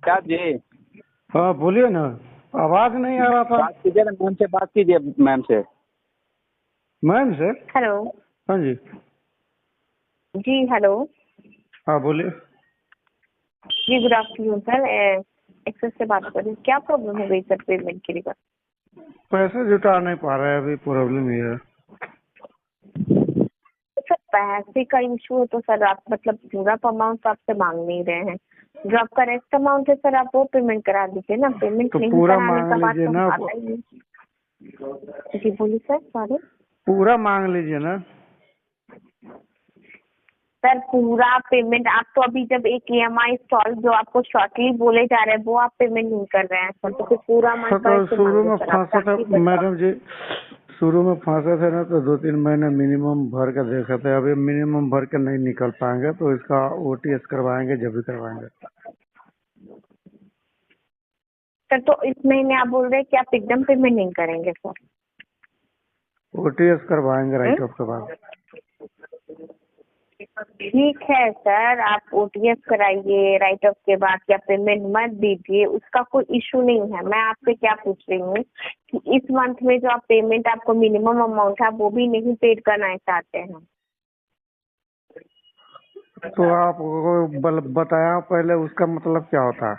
क्या जी? हाँ बोलिए ना, आवाज नहीं आ रहा था। बात कीजिए ना, मैम से बात कीजिए, मैम से। मैम से? हेलो। हाँ जी। जी हेलो। हाँ बोलिए। जी गुड आफ्टरनून सर। एक्सेस से बात कर रही हूँ। क्या प्रॉब्लम हो गई सर पेमेंट के लिए? पैसे जुटा नहीं पा रहे हैं, अभी प्रॉब्लम ये है। सर पैसे का इशू है तो सर आप मतलब पूरा अमाउंट आपसे मांग नहीं रहे हैं। जो आपका करेक्ट अमाउंट है सर आप वो पेमेंट करा दीजिए ना। पेमेंट तो नहीं पूरा कराने मांग का बात लीजिए तो ना। आता ही नहीं। जी बोलिए सर। सॉरी पूरा मांग लीजिए ना। सर पूरा पेमेंट आप तो अभी जब एक EMI इंस्टॉल जो आपको शॉर्टली बोले जा रहे हैं वो आप पेमेंट नहीं कर रहे हैं सर, तो फिर पूरा अमाउंट तो कैसे शुरू मांगे में सर? आप फंसे थे ताकि मैडम जी, शुरू में फंसे थे ना, तो 2-3 महीने मिनिमम भर के देखे थे। अभी मिनिमम भर के नहीं निकल पाएंगे, तो इसका OTS करवाएंगे जब भी करवाएंगे। सर तो इस महीने आप बोल रहे हैं कि आप एकदम पेमेंट नहीं करेंगे सर? OTS करवाएंगे राइट ऑफ के बाद। ठीक है सर, आप OTS कराइए राइट ऑफ के बाद, या पेमेंट मत दीजिए, उसका कोई इशू नहीं है। मैं आपसे क्या पूछ रही हूँ कि इस मंथ में जो आप पेमेंट आपको मिनिमम अमाउंट है वो भी नहीं पेड करना चाहते हैं। तो आपको बताया पहले, उसका मतलब क्या होता है?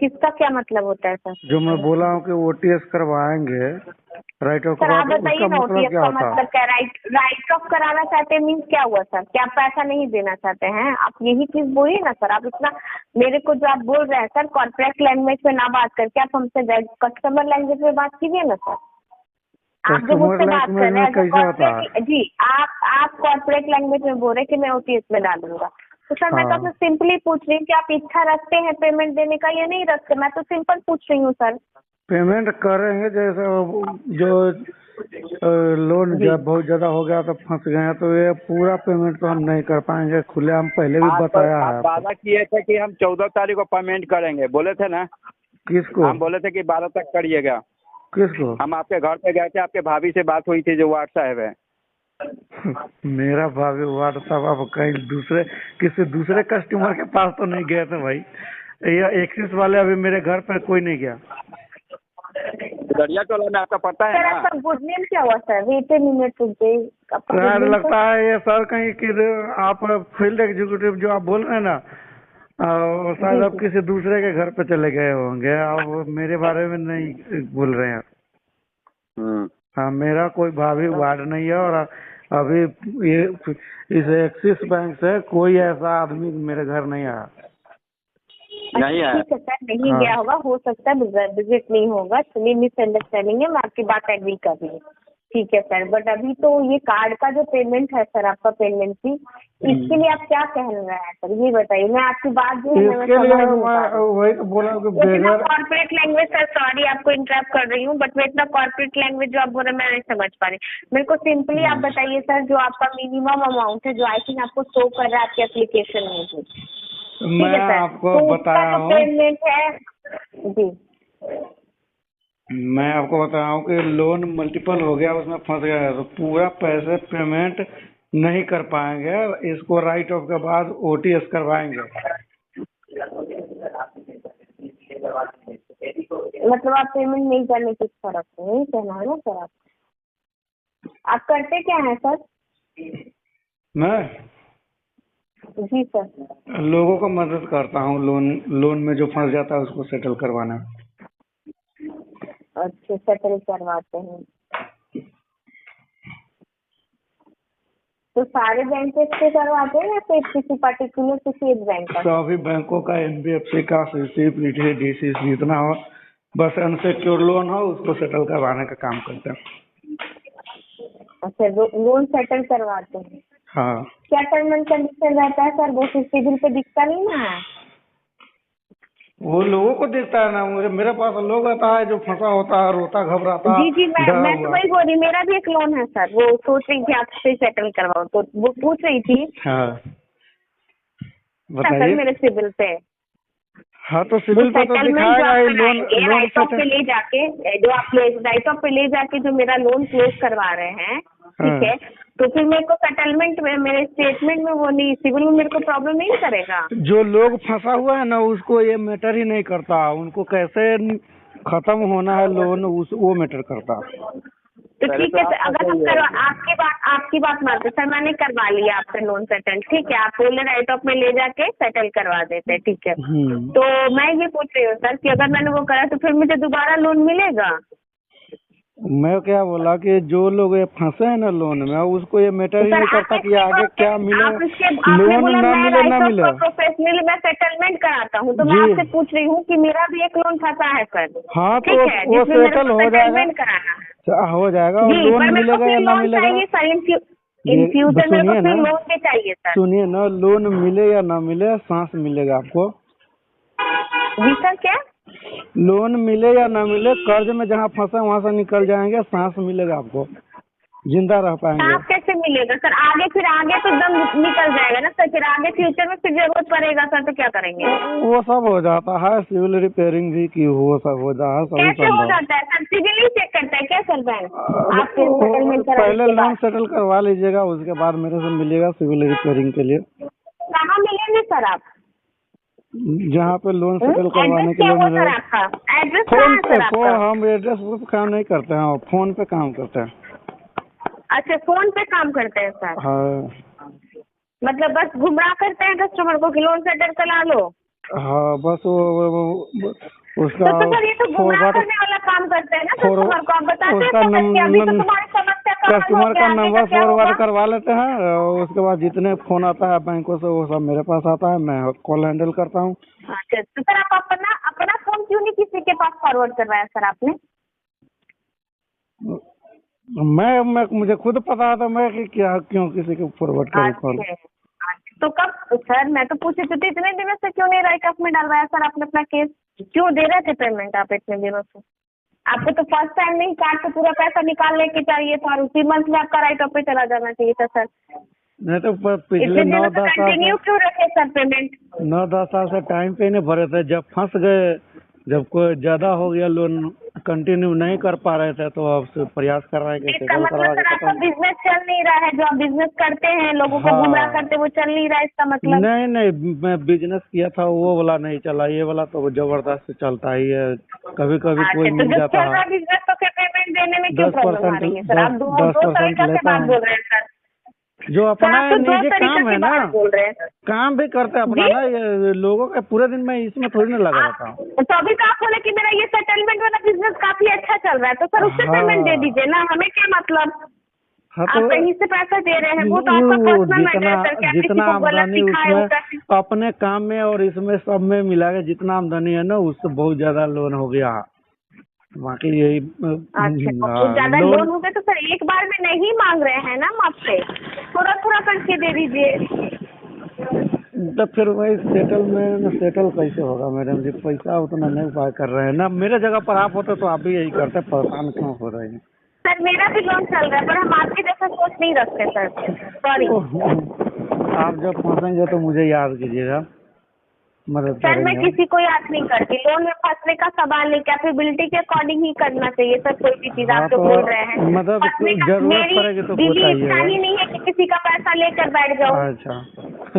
किसका क्या मतलब होता है सर? जो मैं बोला हूँ कि OTS करवाएंगे राइट ऑफ के सर आप बाद, बताइए उसका ना मतलब OTS क्या का होता है? मतलब क्या? राइट ऑफ कराना चाहते हैं मीन्स क्या हुआ सर? क्या आप पैसा नहीं देना चाहते हैं? आप यही चीज बोलिए ना सर। आप इतना मेरे को जो आप बोल रहे हैं सर कॉर्पोरेट लैंग्वेज में ना बात करके आप हमसे कस्टमर लैंग्वेज में बात कीजिए ना सर। आप जो कस्टमर मुझसे बात कर लैंग्वेज रहे में हैं कैसे होता है? कॉर्पोरेट, जी आप कॉर्पोरेट लैंग्वेज में बोल रहे हैं कि मैं OTS में डालूंगा, तो सर मैं तो हाँ, आपसे सिंपली पूछ रही हूँ कि आप इच्छा रखते हैं पेमेंट देने का या नहीं रखते? मैं तो सिंपल पूछ रही हूँ सर। पेमेंट करेंगे। जैसे जो लोन जी जब बहुत ज्यादा हो गया तो फंस गए हैं, तो ये पूरा पेमेंट तो हम नहीं कर पाएंगे। खुले हम पहले भी बताया आप है आपको। वादा किए थे कि हम 14 तारीख को पेमेंट करेंगे, बोले थे ना? किसको? हम बोले थे कि 12 तक करिएगा। किसको? हम आपके घर पे गए थे, आपके भाभी से बात हुई थी जो वार्ड साहब है। मेरा भाभी वार्ड साहब आप कहीं दूसरे किसी दूसरे कस्टमर के पास तो नहीं गए थे भाई? ये एक्सिस वाले अभी मेरे घर पे कोई नहीं गया। दरिया टोला में आपका पता है सर ना? आपका गुड नेम क्या हुआ सर? वेट ए मिनट रुकिए। आपका गुड यार नेम सर? लगता है ये सर कहीं कि आप फील्ड एग्जीक्यूटिव जो आप बोल रहे हैं ना, शायद जी आप जी। किसी दूसरे के घर पे चले गए होंगे। आप मेरे बारे में नहीं बोल रहे हैं। हम्म। हाँ, मेरा कोई भाभी वार्ड नहीं है। और अभी ये इस एक्सिस बैंक से कोई ऐसा आदमी मेरे घर नहीं आया। नहीं है। ठीक है सर, नहीं हाँ, गया होगा, हो सकता है विजिट नहीं होगा। चलिए मिसअंडरस्टैंडिंग है, मैं आपकी बात एग्री कर रही हूँ। ठीक है सर, बट अभी तो ये कार्ड का जो पेमेंट है सर, आपका पेमेंट फी, इसके लिए आप क्या कह रहे हैं सर ये बताइए। मैं आपकी बात जो है मैं इसके लिए समझ नहीं पा मैं रही हूँ। वही तो बोला कि इतना बगैर कॉर्पोरेट लैंग्वेज सर, सॉरी आपको इंटरप्ट कर रही हूँ, बट मैं इतना कॉर्पोरेट लैंग्वेज जो आप बोल रहे हैं मैं नहीं समझ पा रही। मेरे को सिंपली आप बताइए सर, जो आपका मिनिमम अमाउंट है जो आई थिंक आपको शो कर रहा है आपकी एप्लीकेशन में भी, ठीक मैं है सर, आपको तो उसका बताया जो हूँ। पेमेंट है जी। मैं आपको बता रहा हूँ कि लोन मल्टीपल हो गया, उसमें फंस गया है, तो पूरा पैसे पेमेंट नहीं कर पाएंगे। इसको राइट ऑफ के बाद OTS करवाएंगे। मतलब आप पेमेंट नहीं करने की इच्छा रखते हैं, यही कहना है ना सर? आप करते क्या है सर? मैं जी सर। लोगों को मदद करता हूँ, लोन में जो फंस जाता है उसको सेटल करवाना। अच्छा, सेटल करवाते हैं। तो सारे बैंक से करवाते हैं या फिर किसी पर्टिकुलर किसी एक बैंक का? सभी बैंकों का, NBFC का, CC, DCC जितना हो, बस अनसिक्योर लोन हो उसको सेटल करवाने का काम करते हैं। अच्छा, लोन सेटल करवाते हैं। हाँ, क्या टर्म एंड कंडीशन रहता है सर? वो सिविल पे दिखता नहीं ना है? वो लोगों को देखता है ना। मेरे पास लोग आता है जो फंसा होता है, रोता घबराता जी जी, डरा मैं तो हुआ। वही बोल रही, मेरा भी एक लोन है सर, वो सोच रही थी आपसे सेटल करवाओ, तो वो पूछ रही थी हाँ, सर बताइए। मेरे सिविल पे। हाँ तो सिविल पे तो सेटलमेंट जो दिखाएगा आप ही लोन कराएंगे लोन राइट ऑफ पे सेटल। ले जाके, जो आप राइट ऑफ पे ले जाके जो मेरा लोन क्लोज करवा रहे हैं, ठीक है, तो फिर मेरे को सेटलमेंट में, मेरे स्टेटमेंट में वो नहीं, सिविल में मेरे को प्रॉब्लम नहीं करेगा। जो लोग फंसा हुआ है ना उसको ये मैटर ही नहीं करता, उनको कैसे खत्म होना है लोन उस वो मैटर करता। तो ठीक है सर, अगर हम आपकी बात मानते सर, मैंने करवा लिया आपसे लोन सेटल, ठीक है, आप बोले राइट ऑफ में ले जाके सेटल करवा देते हैं, ठीक है। तो मैं ये पूछ रही हूँ सर कि अगर मैंने वो करा तो फिर मुझे दोबारा लोन मिलेगा? मैं क्या बोला कि जो लोग ये फंसे हैं ना लोन में उसको ये मैटर ही नहीं करता कि आगे क्या मिले, लोन ना मिले ना मिले। प्रोफेशनली मैं सेटलमेंट कराता हूँ, तो मैं आपसे पूछ रही हूँ कि मेरा भी एक लोन फंसा है सर। हाँ तो वो सेटल हो जाएगा, हो जाएगा और लोन मिलेगा या ना मिलेगा। इन फ्यूचर में सुनिए ना, लोन भी चाहिए सर। सुनिए ना, लोन मिले या ना मिले सांस मिलेगा आपको। जी सर, क्या? लोन मिले या ना मिले, कर्ज में जहाँ फंसे वहाँ से निकल जाएंगे, सांस मिलेगा आपको, जिंदा रह पाएंगे। सांस कैसे मिलेगा सर? आगे तो दम निकल जाएगा ना सर, फिर आगे फ्यूचर में फिर जरूरत पड़ेगा सर, तो क्या करेंगे? वो सब हो जाता है, सिविल रिपेयरिंग भी की वो सब हो जाता है, सभी कैसे हो जाता है सर? सिविल ही चेक करता है क्या सर बैंक? पहले लोन सेटल करवा लीजिएगा, उसके बाद मेरे से मिलिएगा सिविल रिपेयरिंग के लिए। कहाँ मिलेंगे सर आप? जहाँ पे लोन सेटल करवाने के लिए मिलेगा। एड्रेस फोन पे, हम एड्रेस पे काम नहीं करते हैं, फोन पे काम करते हैं। अच्छा, फोन पे काम करते हैं सर? हाँ। मतलब बस गुमराह करते हैं कस्टमर को कि लोन सेटल करा लो? हाँ बस वो उसका तो सर ये तो गुमराह करने वाला काम करते हैं ना कस्टमर को। आप बताते हैं कि अभी तो तुम्हारी समस्या कस्टमर का नंबर फॉरवर्ड करवा लेते हैं, और उसके बाद जितने फोन आता है बैंकों से वो सब मेरे पास आता है, मैं कॉल हैंडल करता हूँ। अच्छा, तो सर आप अपना फोन क्यों नहीं किसी के पास फॉरवर्ड करवाया सर आपने? मैं मुझे खुद पता था, मैं कि क्या क्यों किसी को फॉरवर्ड करूँ कॉल। तो कब सर, मैं तो पूछी थी इतने दिनों से क्यों नहीं राइट ऑफ में डलवाया सर आपने अपना केस? क्यों दे रहे थे पेमेंट आप इतने दिनों से? आपको तो फर्स्ट टाइम नहीं, कार्ड से पूरा पैसा निकालने के चाहिए था और उसी मंथ में आपका राइट ऑफ पे चला जाना चाहिए था सर। नहीं तो पिछले 9-10 साल कंटिन्यू क्यों रखे सर पेमेंट? 9-10 साल से टाइम पे नहीं भरे थे, जब फंस गए, जब कोई ज्यादा हो गया लोन कंटिन्यू नहीं कर पा रहे थे तो अब से प्रयास कर रहे हैं। इसका मतलब सर आपका बिजनेस चल नहीं रहा है, जो आप बिजनेस करते हैं लोगों को गुमराह करते वो चल नहीं रहा है, इसका मतलब? नहीं, मैं बिजनेस किया था वो वाला नहीं चला, ये वाला तो जबरदस्त चलता ही है, कभी कभी कोई मिल जाता है। बिजनेस तो फिर पेमेंट देने में क्यों प्रॉब्लम आ रही है सर? आप दो तरीका से बात बोल रहे हैं सर। जो अपना निजी काम है ना, बोल रहे हैं काम भी करते हैं अपना ना, ये लोगों का पूरे दिन में इसमें थोड़ी ना लगा रहता हूँ। तो अभी तो आप बोले कि मेरा ये सेटलमेंट वाला बिजनेस काफी अच्छा चल रहा है, तो सर उससे पेमेंट दे दीजिए ना, हमें क्या मतलब? हाँ आप कहीं से पैसा दे रहे हैं, वो तो आपका पर्सनल मैटर है सर। जितना आमदनी उसमें अपने काम में और इसमें सब में मिला के जितना आमदनी है ना, उससे बहुत ज्यादा लोन हो गया। बाकी यही बहुत ज्यादा लोन हो गया तो सर एक बार में नहीं मांग रहे हैं ना हम आपसे, थोड़ा थोड़ा करके दे दीजिए। तो फिर वही सेटल कैसे होगा मैडम जी? पैसा उतना नहीं उपाय कर रहे हैं ना, मेरे जगह पर आप होते तो आप भी यही करते, परेशान क्यों हो रहे हैं? सर मेरा भी लोन चल रहा है पर हम आपके जैसा सोच नहीं रखते सर, सॉरी। आप जब फंसेंगे तो मुझे याद कीजिएगा, मदद सर मैं करेंगे। किसी को याद नहीं करती, लोन में फंसने का सवाल नहीं, कैपेबिलिटी के अकॉर्डिंग ही करना चाहिए सर कोई भी चीज। आप जो बोल रहे हैं मतलब जरूरत पड़ेगी तो इच्छा ही नहीं है कि किसी का पैसा लेकर बैठ जाऊँ। अच्छा,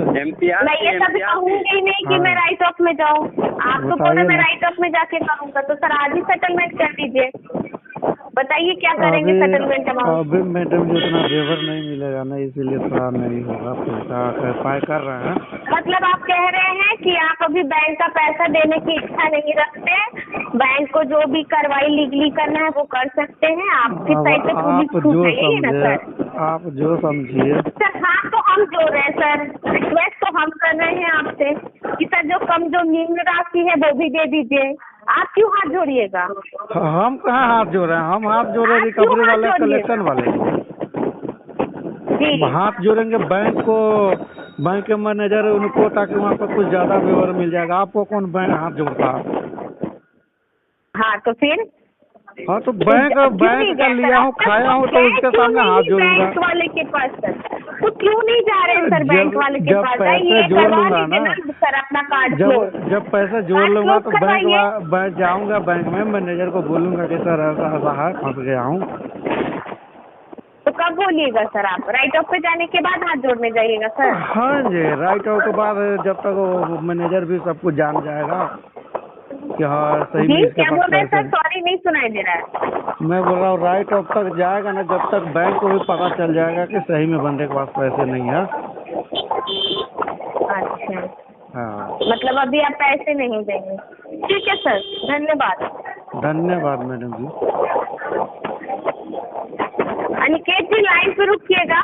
मैं ये कभी कहूँगी ही नहीं कि मैं राइट ऑफ में जाऊँ। आप तो बोले मैं राइट ऑफ में जाके करूँगा, तो सर आज ही सेटलमेंट कर दीजिए। बताइए क्या करेंगे सेटलमेंट अमाउंट? अभी मैडम जी उतना फेवर नहीं मिलेगा ना, इसीलिए थोड़ा नहीं होगा, पैसा उपाय कर रहे हैं। मतलब आप कह रहे हैं कि आप अभी बैंक का पैसा देने की इच्छा नहीं रखते, बैंक को जो भी कार्रवाई लीगली करना है वो कर सकते हैं, आपकी साइड से पूरी छूट है ना सर? आप जो समझिए सर। हाँ तो हम जो रहे हैं सर, रिक्वेस्ट तो हम कर रहे हैं आपसे कि सर जो कम जो निम्न राशि है वो भी दे दीजिए। आप क्यों हाथ जोड़िएगा? हम कहाँ हाथ जोड़ रहे हैं, हम हाथ जोड़े रिकवरी वाले, कलेक्शन वाले हाथ जोड़ेंगे बैंक को, बैंक के मैनेजर उनको, ताकि वहाँ पर कुछ ज्यादा व्यवहार मिल जाएगा। आपको कौन बैंक हाथ जोड़ता है? हाँ तो फिर हाँ तो बैंक का लिया हूँ, खाया हूँ, तो उसके सामने हाथ जोड़ूंगा। बैंक वाले के पास सर, तो क्यों नहीं जा रहे हैं सर बैंक वाले के जब पास? पैसे जोड़ लूंगा ना सर अपना कार्ड जब पैसे जोड़ कार्ड लूंगा क्लोज तो करवाइए। बैंक जाऊंगा, बैंक में मैनेजर को बोलूंगा कि सर ऐसा ऐसा है, फंस गया हूँ। तो कब बोलिएगा सर आप? राइट ऑफ पे जाने के बाद हाथ जोड़ने जाइएगा सर? हाँ जी, राइट ऑफ के बाद जब तक वो मैनेजर भी सब कुछ जान जाएगा कि हाँ सही में जी इसके क्या पास बोल रहे हैं पैसे सर? सॉरी नहीं सुनाई दे रहा है। मैं बोल रहा हूँ राइट ऑफ तक जाएगा ना, जब तक बैंक को भी पता चल जाएगा कि सही में बंदे के पास पैसे नहीं है। अच्छा, हाँ मतलब अभी आप पैसे नहीं देंगे? ठीक है सर, धन्यवाद। धन्यवाद मैडम जी। अनिकेत जी लाइन पे रुकिएगा।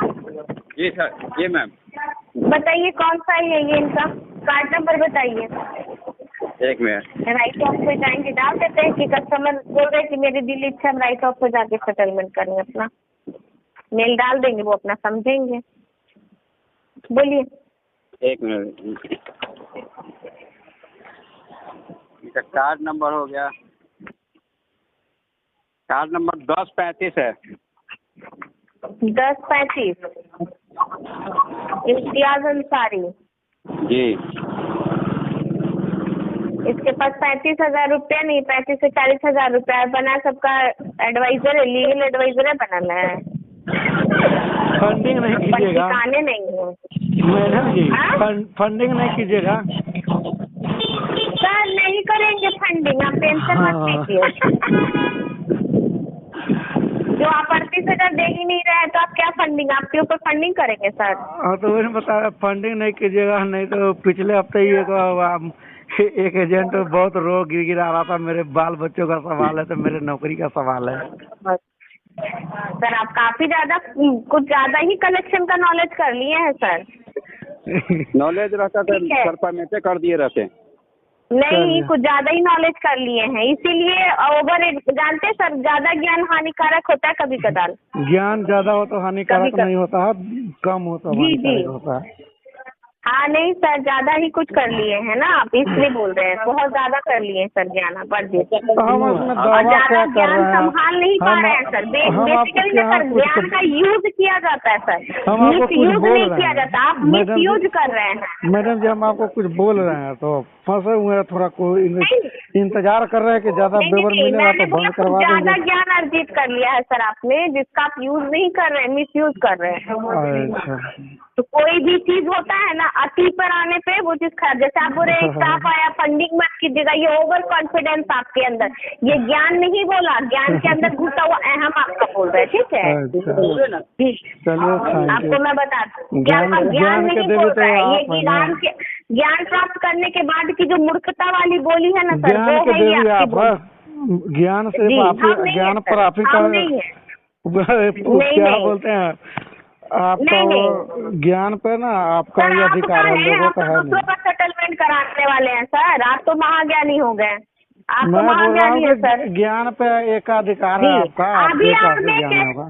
जी सर, जी मैम। बताइए कौन सा है ये इनका कार्ड नंबर बताइए। एक मिनट। राइट ऑफ पे जाएंगे, डाल देते हैं कि कस्टमर बोल रहे हैं कि मेरी दिल इच्छा हम राइट ऑफ पे जाके सेटलमेंट करेंगे, अपना मेल डाल देंगे, वो अपना समझेंगे। बोलिए। एक मिनट, इसका कार्ड नंबर हो गया, कार्ड नंबर 1035 है। 1035 इम्तियाज अंसारी। जी। इसके पास 35,000 रुपया नहीं, 35 से 40,000 रुपया बना, सबका एडवाइजर है, लीगल एडवाइजर है, बनाना है। फंडिंग नहीं कीजिएगा ठिकाने नहीं है मैडम जी, हाँ? फंडिंग नहीं कीजिएगा सर, नहीं करेंगे फंडिंग, आप टेंशन मत लीजिए। जो आप 38,000 दे ही नहीं रहे हैं तो आप क्या फंडिंग, आपके ऊपर फंडिंग करेंगे सर? हाँ तो वही बता, फंडिंग नहीं कीजिएगा, नहीं तो पिछले हफ्ते ही एक एजेंट बहुत रो गिरा रहा था, मेरे बाल बच्चों का सवाल है तो मेरे नौकरी का सवाल है। सर आप काफी ज्यादा, कुछ ज्यादा ही कलेक्शन का नॉलेज कर लिए हैं सर। नॉलेज रहता तो ठीक है। सर परमिट कर दिए रहते। नहीं, कुछ ज्यादा ही नॉलेज कर लिए हैं, इसीलिए ओवर, जानते हैं सर, ज्यादा ज्ञान हानिकारक होता है कभी कदार। ज्ञान ज्यादा हो तो हानिकारक कभी नहीं होता है, कम हो तो जी जी, हानिकारक होता है। हाँ नहीं सर, ज्यादा ही कुछ कर लिए हैं ना आप, इसलिए बोल रहे हैं, बहुत ज्यादा कर लिए हैं सर ज्ञान, आप बढ़ तो हम उसमें और दावा ज्यादा क्या कर ज्ञान रहे हैं? संभाल नहीं पा रहे हैं सर। बेसिकली ना सर, ज्ञान का यूज किया जाता है सर, हम आपको कुछ मिसयूज बोल नहीं रहे किया हैं जाता, आप मैडम जी। मिसयूज कर रहे हैं। मैडम जी, हम आपको कुछ बोल रहे हैं तो फंसे हुए हैं, थोड़ा कोई इंतजार कर रहे हैं कि ज्यादा नहीं, पेपर मिलेगा मैंने तो बोला बंद करवा ज्यादा देंगे। ज्ञान अर्जित कर लिया है सर आपने, जिसका आप यूज नहीं कर रहे हैं, मिसयूज कर रहे हैं। अच्छा, तो कोई भी चीज होता है ना, अति पर आने पे वो चीज खराब, जैसे आप बोल रहे हैं स्टाफ आया, फंडिंग मत कीजिएगा, ये ओवर कॉन्फिडेंस आपके अंदर, ये ज्ञान नहीं बोला, ज्ञान के अंदर घुसा हुआ अहम आपका बोल रहे हैं, ठीक है? अच्छा। जी, चलिए, थैंक आपको यू। मैं बता दूं, ज्ञान ज्ञान के नहीं देवी बोल तो रहा है, ये आप हैं। ज्ञान प्राप्त करने के बाद की जो मूर्खता वाली बोली है ना सर, ज्ञान वो के है ये देवी आपकी आप बोली। हैं। ज्ञान से जी, आप हम नहीं ज्ञान है पर सर, आप ही हम का नहीं है। क्या नहीं। बोलते हैं आपका, नहीं, वो ज्ञान पे ना आपका सर ही आप अधिकार है, हैं, लोगों हम का तो है दूसरों नहीं। का सेटलमेंट कराने वाले हैं सर, आप तो महाज्ञानी हो गए, आप तो मैं बोल रहा महाज्ञानी हूँ है कि सर। ज्ञान पे एकाधिकार है जी, आपका, अभी आपके आपने ज्ञान होगा।